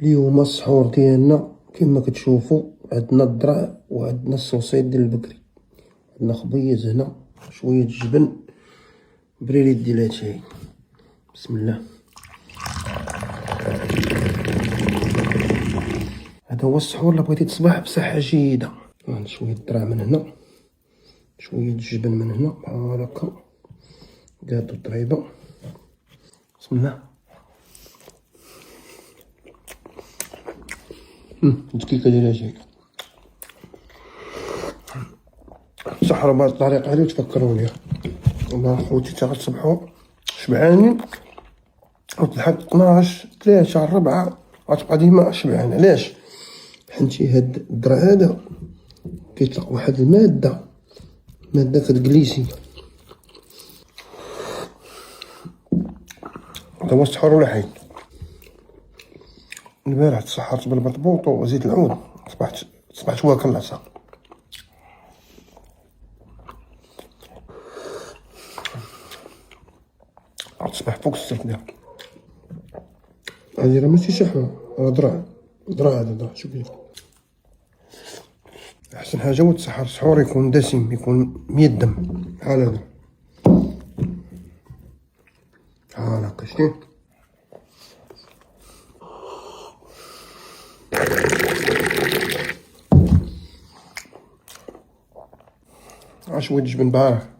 اليوم السحور ديالنا كما كتشوفوا عندنا الذرع وعندنا السوسيد ديال البكري، عندنا خبيز هنا شويه الجبن بريليت ديال هادشي. بسم الله. هذا هو السحور اللي بغيتي تصبح بصحه جيده. شويه الذرع من هنا، شويه الجبن من هنا بحال هكا، كاطو طريبه. بسم الله. الدقيقه ديالها جايه سحروا بهاد الطريقه هادي وتفكروني. والله خوتي تا غتصبحوا شبعانين وتلحق 12 3 4 غتبقى ديما شبعان. علاش؟ حيت هاد الذرع هذا كيطلق واحد الماده كتجليسي. هذا هو السحور ولا حيد. البارح تسحرت بالبطبوط وزيت العود، صبحت واكل العصا. غتصبح فوق السفنة. هادي راه ماشي شحمة، راه ذرع هذا ذرع. شوفي، احسن حاجة هو تسحر سحور يكون دسم، يكون ميدم بحال هذا بحال هكا. شتي شوية الجبن بارك.